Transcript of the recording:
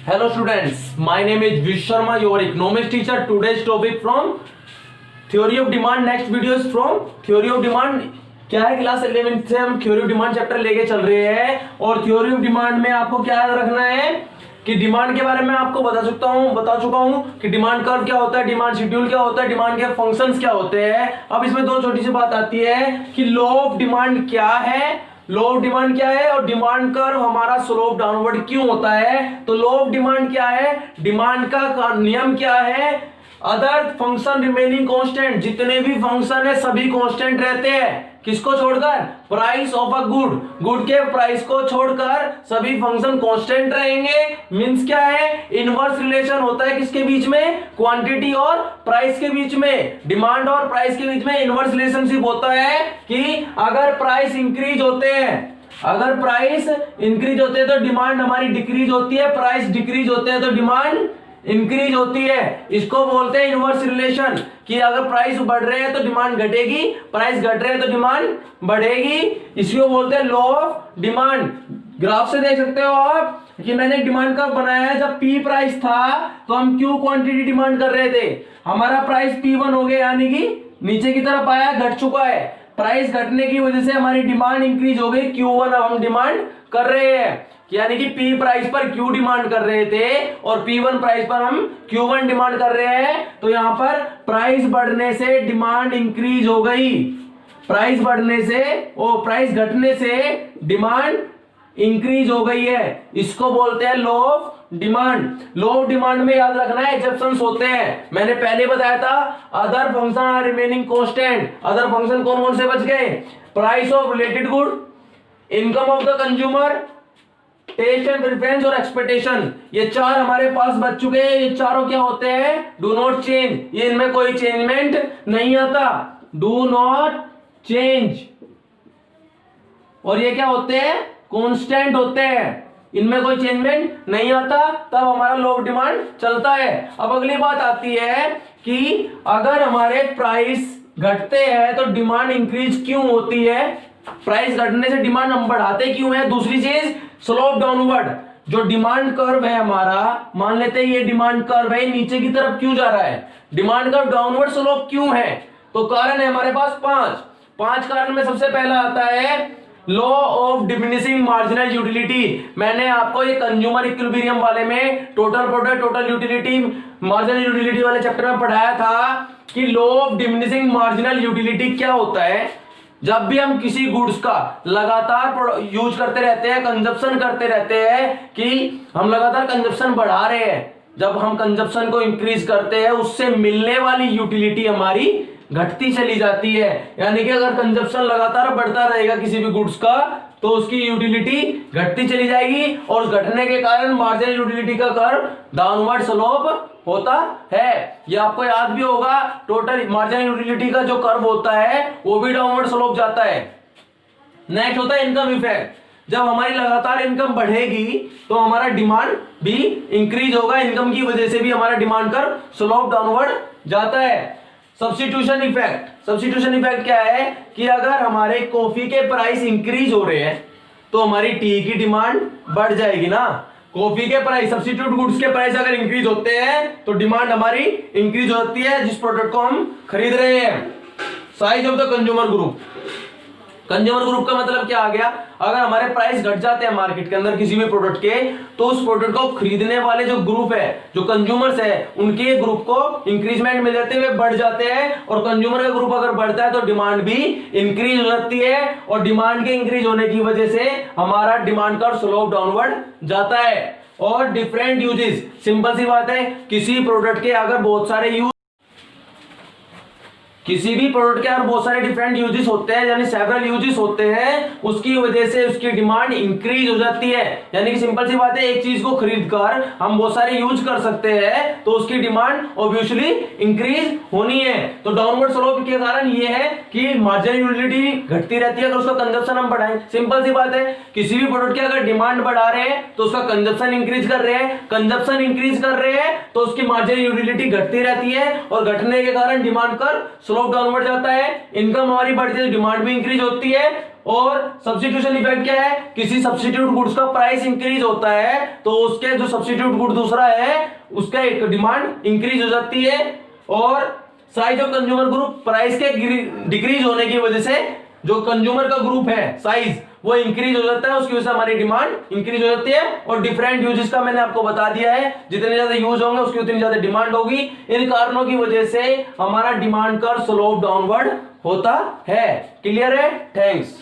Hello students, my name is Vish Sharma, your economics teacher. Today's topic from theory of demand. Next video is from theory of demand. क्या है, class 11th से हम theory of demand chapter लेके चल रहे हैं और theory of demand में आपको क्या याद रखना है कि डिमांड के बारे में आपको बता चुका हूं कि डिमांड कर्व क्या होता है, डिमांड शेड्यूल क्या होता है, डिमांड के फंक्शंस क्या होते हैं। अब इसमें दो छोटी सी बात आती है कि लॉ ऑफ डिमांड क्या है, लॉ ऑफ डिमांड क्या है और डिमांड कर्व हमारा स्लोप डाउनवर्ड क्यों होता है। तो लॉ ऑफ डिमांड क्या है, डिमांड का नियम क्या है, अदर फंक्शन रिमेनिंग कांस्टेंट, जितने भी फंक्शन है सभी कांस्टेंट रहते हैं, किसको छोड़कर, प्राइस ऑफ अ गुड के प्राइस को छोड़कर सभी फंक्शन कांस्टेंट रहेंगे। मींस क्या है, इनवर्स रिलेशन होता है किसके बीच में, क्वांटिटी और प्राइस के बीच में, डिमांड और प्राइस के बीच में इनवर्स रिलेशनशिप होता है कि अगर प्राइस इंक्रीज होते हैं तो डिमांड हमारी डिक्रीज होती है, प्राइस डिक्रीज होते हैं तो डिमांड इंक्रीज होती है। इसको बोलते हैं इनवर्स रिलेशन कि अगर प्राइस बढ़ रहे हैं तो डिमांड घटेगी, प्राइस घट रहे हैं तो डिमांड बढ़ेगी। इसको बोलते हैं लॉ ऑफ डिमांड। ग्राफ से देख सकते हो आप कि मैंने डिमांड कर्व बनाया है। जब P प्राइस था तो हम Q क्वांटिटी डिमांड कर रहे थे, हमारा प्राइस P1 हो गया, यानी कि नीचे की तरफ आया, घट चुका है। प्राइस घटने की वजह से हमारी डिमांड इंक्रीज हो गई, Q1 अब हम डिमांड कर रहे हैं, यानी कि P प्राइस पर Q डिमांड कर रहे थे और P1 प्राइस पर हम Q1 डिमांड कर रहे हैं। तो यहां पर प्राइस बढ़ने से डिमांड इंक्रीज हो गई, प्राइस घटने से डिमांड इंक्रीज हो गई है। इसको बोलते हैं law of demand. Law of demand में याद रखना है एक्सेप्शंस होते हैं, मैंने पहले बताया था other function are remaining constant. Other function कौन कौन से बच गए, price of related good, income of the consumer, taste and preference और एक्सपेक्टेशन। ये चार हमारे पास बच चुके हैं। ये चारों क्या होते हैं, डू नॉट चेंज, ये इनमें कोई चेंजमेंट नहीं आता, डू नॉट चेंज। और ये क्या होते हैं, कांस्टेंट होते हैं, इनमें कोई चेंजमेंट नहीं आता, तब हमारा लॉ ऑफ डिमांड चलता है। अब अगली बात आती है कि अगर हमारे प्राइस घटते हैं तो डिमांड इंक्रीज क्यों होती है, प्राइस घटने से डिमांड हम बढ़ाते क्यों है। दूसरी चीज स्लोप डाउनवर्ड, जो डिमांड कर्व है हमारा, मान लेते हैं ये डिमांड कर्व है, नीचे की तरफ क्यों जा रहा है, डिमांड कर्व डाउनवर्ड स्लोप क्यों है। तो कारण है हमारे पास पांच कारण में सबसे पहला आता है law of diminishing marginal utility. मैंने आपको ये कंज्यूमर इक्विलिब्रियम वाले में total product, total utility, marginal utility वाले चैप्टर में पढ़ाया था कि law of diminishing marginal utility क्या होता है। जब भी हम किसी गुड्स का लगातार यूज करते रहते हैं, कंजप्शन करते रहते हैं, कि हम लगातार कंजप्शन बढ़ा रहे हैं, जब हम कंजप्शन को इंक्रीज करते हैं उससे मिलने वाली यूटिलिटी हमारी घटती चली जाती है। यानी कि अगर कंजप्शन लगातार बढ़ता रहेगा किसी भी गुड्स का तो उसकी यूटिलिटी घटती चली जाएगी और घटने के कारण मार्जिनल यूटिलिटी का कर्व डाउनवर्ड स्लोप होता है। ये आपको याद भी होगा, टोटल मार्जिनल यूटिलिटी का जो कर्व होता है वो भी डाउनवर्ड स्लोप जाता है। नेक्स्ट होता है इनकम इफेक्ट। जब हमारी लगातार इनकम बढ़ेगी तो हमारा डिमांड भी इंक्रीज होगा, इनकम की वजह से भी हमारा डिमांड कर्व स्लोप डाउनवर्ड जाता है। सब्स्टिट्यूशन इफेक्ट क्या है कि अगर हमारे कॉफी के प्राइस इंक्रीज हो रहे हैं तो हमारी टी की डिमांड बढ़ जाएगी ना। कॉफी के प्राइस, सब्स्टिट्यूट गुड्स के प्राइस अगर इंक्रीज होते हैं तो डिमांड हमारी इंक्रीज होती है जिस प्रोडक्ट को हम खरीद रहे हैं। Size of the consumer group का मतलब क्या आ गया, अगर हमारे प्राइस घट जाते हैं मार्केट के अंदर किसी भी प्रोडक्ट के, तो उस प्रोडक्ट को खरीदने वाले जो ग्रुप है, जो कंज्यूमर्स है, उनके ग्रुप को इंक्रीजमेंट मिल जाते हुए बढ़ जाते हैं। और कंज्यूमर का ग्रुप अगर बढ़ता है तो डिमांड भी इंक्रीज हो जाती है और डिमांड के इंक्रीज होने की वजह से हमारा डिमांड का स्लोप डाउनवर्ड जाता है। और डिफरेंट यूजेस, सिंपल सी बात है, किसी प्रोडक्ट के अगर बहुत सारे किसी भी प्रोडक्ट के अंदर बहुत सारे डिफरेंट यूजेस होते हैं, यानी सेवरल यूजेस होते हैं, उसकी वजह से उसकी डिमांड इंक्रीज हो जाती है। यानी कि सिंपल सी बात है, एक चीज को खरीदकर हम बहुत सारे यूज कर सकते हैं तो उसकी डिमांड ऑब्वियसली इंक्रीज होनी है। तो डाउनवर्ड स्लोप के कारण ये है कि मार्जिनल यूटिलिटी घटती रहती है अगर उसका कंजप्शन हम बढ़ाएं। सिंपल सी बात है, किसी भी प्रोडक्ट की अगर डिमांड बढ़ा रहे हैं तो उसका कंजप्शन इंक्रीज कर रहे हैं, कंजप्शन इंक्रीज कर रहे हैं तो उसकी मार्जिनल यूटिलिटी घटती रहती है और घटने के कारण डिमांड कर स्लोप डाउनवर्ड जाता है, इनकम हमारी बढ़ती है, डिमांड भी इंक्रीज होती है। और सब्स्टिट्यूशन इफेक्ट क्या है, किसी सब्स्टिट्यूट गुड्स का प्राइस इंक्रीज होता है तो उसके जो सब्स्टिट्यूट गुड दूसरा है उसका एक डिमांड इंक्रीज हो जाती है। और size of consumer group, price के डिक्रीज होने की वजह से जो कंज्यूमर का ग्रुप है साइज वो इंक्रीज हो जाता है, उसकी वजह से हमारी डिमांड इंक्रीज हो जाती है। और डिफरेंट यूजेस का मैंने आपको बता दिया है, जितने ज्यादा यूज होंगे उसकी उतनी ज्यादा डिमांड होगी। इन कारणों की वजह से हमारा डिमांड का स्लोप डाउनवर्ड होता है। क्लियर है? थैंक्स।